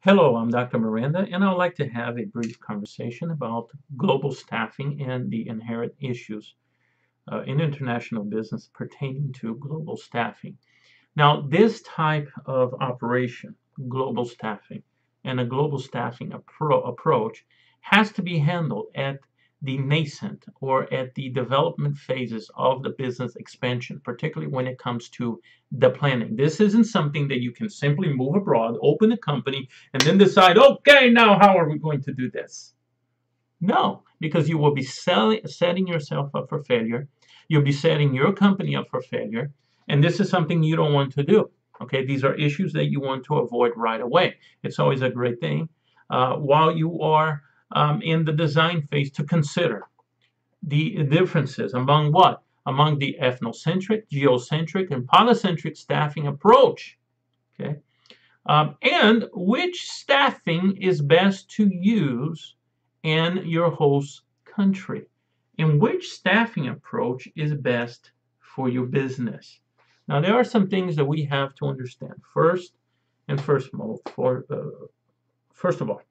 Hello, I'm Dr. Miranda, and I would like to have a brief conversation about global staffing and the inherent issues in international business pertaining to global staffing. Now, this type of operation, global staffing, and a global staffing approach has to be handled at the nascent or at the development phases of the business expansion, particularly when it comes to the planning. This isn't something that you can simply move abroad, open a company, and then decide, okay, now how are we going to do this? No, because you will be setting yourself up for failure. You'll be setting your company up for failure. And this is something you don't want to do. Okay, these are issues that you want to avoid right away. It's always a great thing while you are in the design phase to consider the differences among what? Among the ethnocentric, geocentric, and polycentric staffing approach. Okay, and which staffing is best to use in your host country, and which staffing approach is best for your business. Now, there are some things that we have to understand. First of all,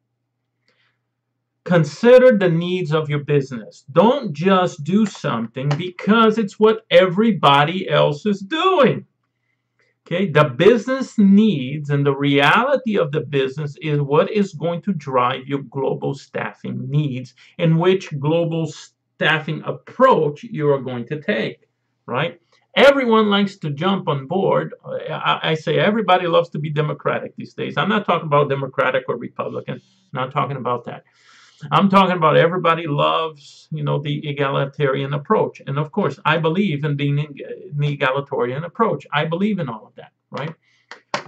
consider the needs of your business. Don't just do something because it's what everybody else is doing. Okay, the business needs and the reality of the business is what is going to drive your global staffing needs and which global staffing approach you are going to take, right? Everyone likes to jump on board. I say everybody loves to be Democratic these days. I'm not talking about Democratic or Republican. I'm not talking about that. I'm talking about everybody loves, the egalitarian approach. And of course, I believe in being in the egalitarian approach. I believe in all of that, right?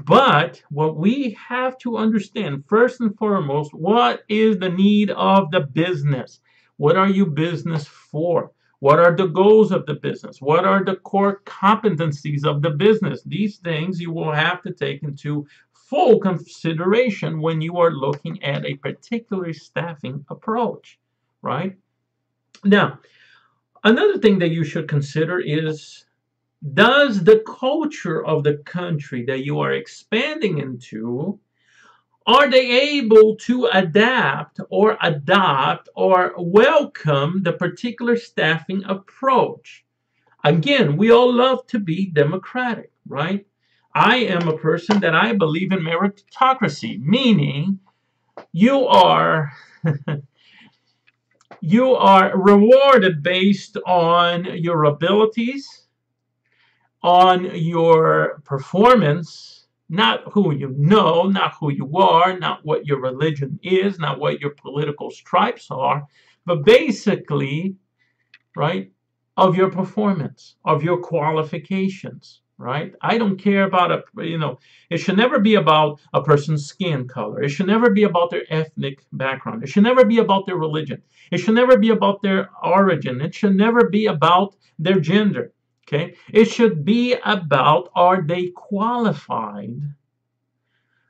But what we have to understand, first and foremost, what is the need of the business? What are you business for? What are the goals of the business? What are the core competencies of the business? These things you will have to take into full consideration when you are looking at a particular staffing approach, right? Now, another thing that you should consider is, does the culture of the country that you are expanding into, are they able to adapt or adopt or welcome the particular staffing approach? Again, we all love to be democratic, right? I am a person that I believe in meritocracy, meaning you are you are rewarded based on your abilities, on your performance, not who you know, not who you are, not what your religion is, not what your political stripes are, but basically, right, of your performance, of your qualifications, right? I don't care about it should never be about a person's skin color. It should never be about their ethnic background. It should never be about their religion. It should never be about their origin. It should never be about their gender. Okay? It should be about, are they qualified?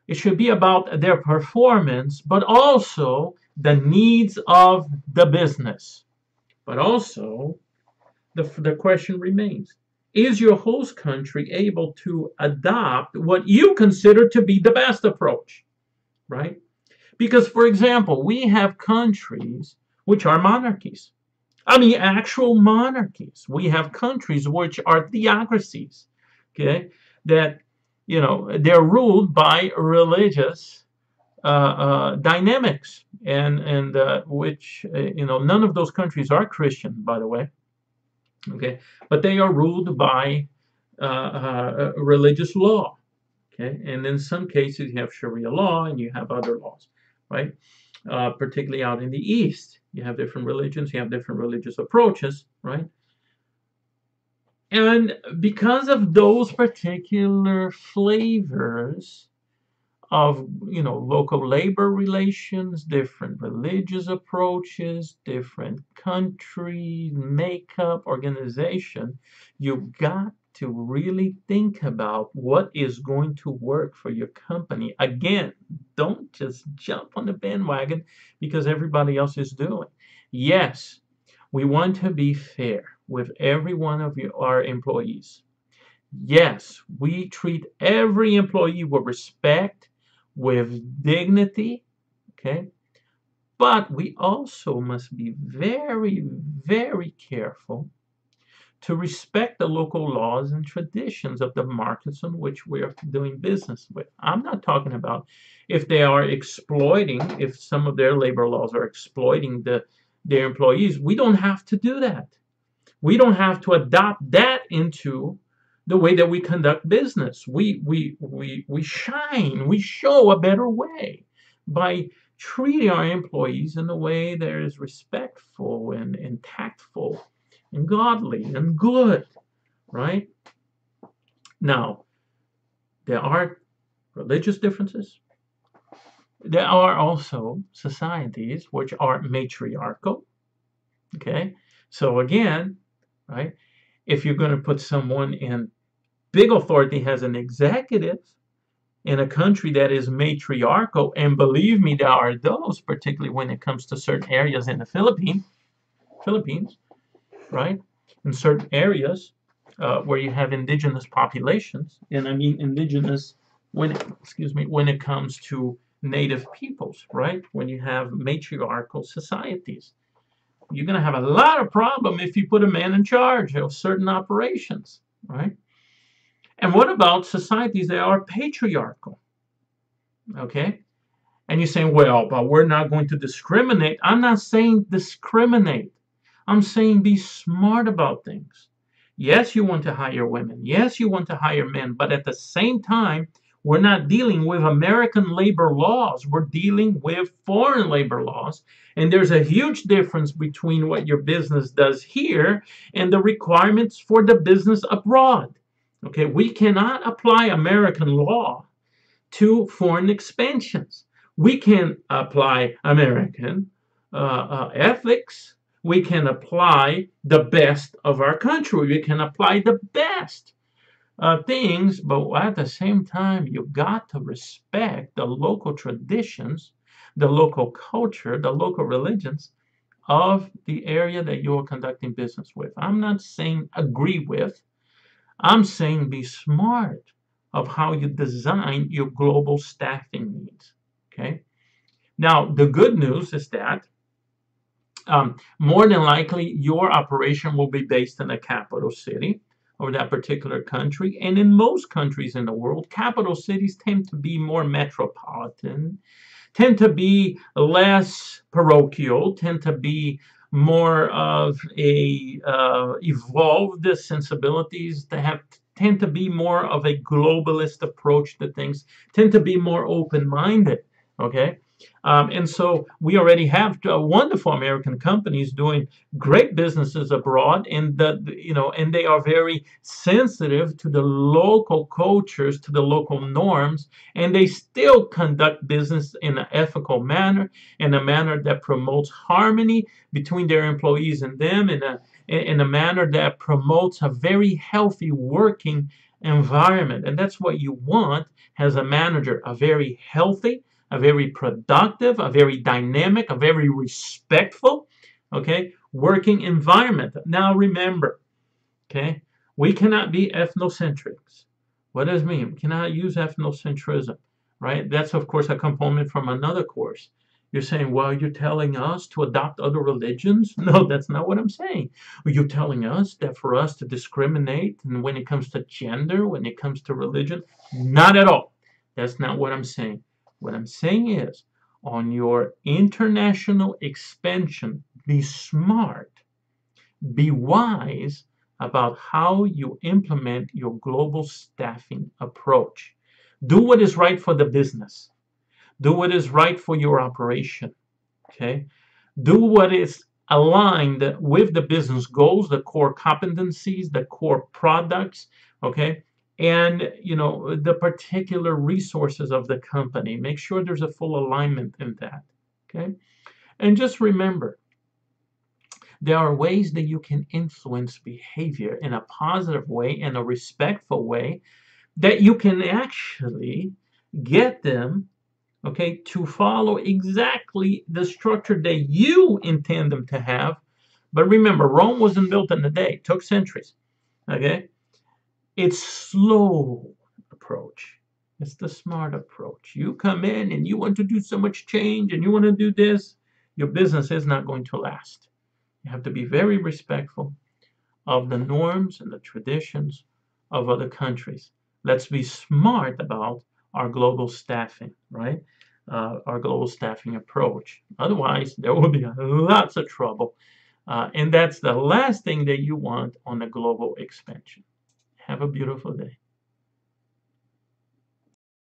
It should be about their performance, but also the needs of the business. But also, the question remains, is your host country able to adopt what you consider to be the best approach, right? Because, for example, we have countries which are monarchies. I mean, actual monarchies. We have countries which are theocracies, okay, that, they're ruled by religious dynamics, and which, none of those countries are Christian, by the way, okay, but they are ruled by religious law, okay, and in some cases you have Sharia law and you have other laws, right? Particularly out in the East, you have different religions, you have different religious approaches, right? And because of those particular flavors of, local labor relations, different religious approaches, different country makeup, organization, you've got to really think about what is going to work for your company. Again, don't just jump on the bandwagon because everybody else is doing. Yes, we want to be fair with every one of our employees. Yes, we treat every employee with respect, with dignity, okay? But we also must be very, very careful to respect the local laws and traditions of the markets in which we are doing business with. I'm not talking about if they are exploiting, if some of their labor laws are exploiting their employees. We don't have to do that. We don't have to adopt that into the way that we conduct business. We shine, we show a better way by treating our employees in a way that is respectful and tactful and godly and good, right? Now, there are religious differences. There are also societies which are matriarchal, okay? So again, right, if you're going to put someone in big authority as an executive in a country that is matriarchal, and believe me, there are those, particularly when it comes to certain areas in the Philippines, right? In certain areas where you have indigenous populations, and I mean indigenous when it comes to native peoples, right? When you have matriarchal societies, you're going to have a lot of problem if you put a man in charge of certain operations, right? And what about societies that are patriarchal? Okay. And you're saying, well, but we're not going to discriminate. I'm not saying discriminate. I'm saying be smart about things. Yes, you want to hire women. Yes, you want to hire men. But at the same time, we're not dealing with American labor laws. We're dealing with foreign labor laws. And there's a huge difference between what your business does here and the requirements for the business abroad. Okay, we cannot apply American law to foreign expansions. We can apply American ethics. We can apply the best of our country. We can apply the best things, but at the same time, you got to respect the local traditions, the local culture, the local religions of the area that you're conducting business with. I'm not saying agree with. I'm saying be smart of how you design your global staffing needs. Okay. Now, the good news is that more than likely your operation will be based in a capital city of that particular country. And in most countries in the world, capital cities tend to be more metropolitan, tend to be less parochial, tend to be more of a evolved sensibilities, tend to be more of a globalist approach to things, tend to be more open-minded. Okay. And so we already have wonderful American companies doing great businesses abroad, and and they are very sensitive to the local cultures, to the local norms, and they still conduct business in an ethical manner, in a manner that promotes harmony between their employees and them, in a manner that promotes a very healthy working environment. And that's what you want as a manager, a very healthy, a very productive, a very dynamic, a very respectful, okay, working environment. Now remember, okay, we cannot be ethnocentrics. What does it mean? We cannot use ethnocentrism, right? That's, of course, a component from another course. You're saying, well, you're telling us to adopt other religions? No, that's not what I'm saying. You're telling us that for us to discriminate and when it comes to gender, when it comes to religion? Not at all. That's not what I'm saying. What I'm saying is, on your international expansion, be smart, be wise about how you implement your global staffing approach. Do what is right for the business. Do what is right for your operation. Okay? Do what is aligned with the business goals, the core competencies, the core products. Okay? And the particular resources of the company. Make sure there's a full alignment in that. Okay. And just remember, there are ways that you can influence behavior in a positive way, in a respectful way, that you can actually get them, okay, to follow exactly the structure that you intend them to have. But remember, Rome wasn't built in a day. It took centuries. Okay. It's slow approach. It's the smart approach. You come in and you want to do so much change and you want to do this, your business is not going to last. You have to be very respectful of the norms and the traditions of other countries. Let's be smart about our global staffing, right? Our global staffing approach. Otherwise, there will be lots of trouble. And that's the last thing that you want on a global expansion. Have a beautiful day.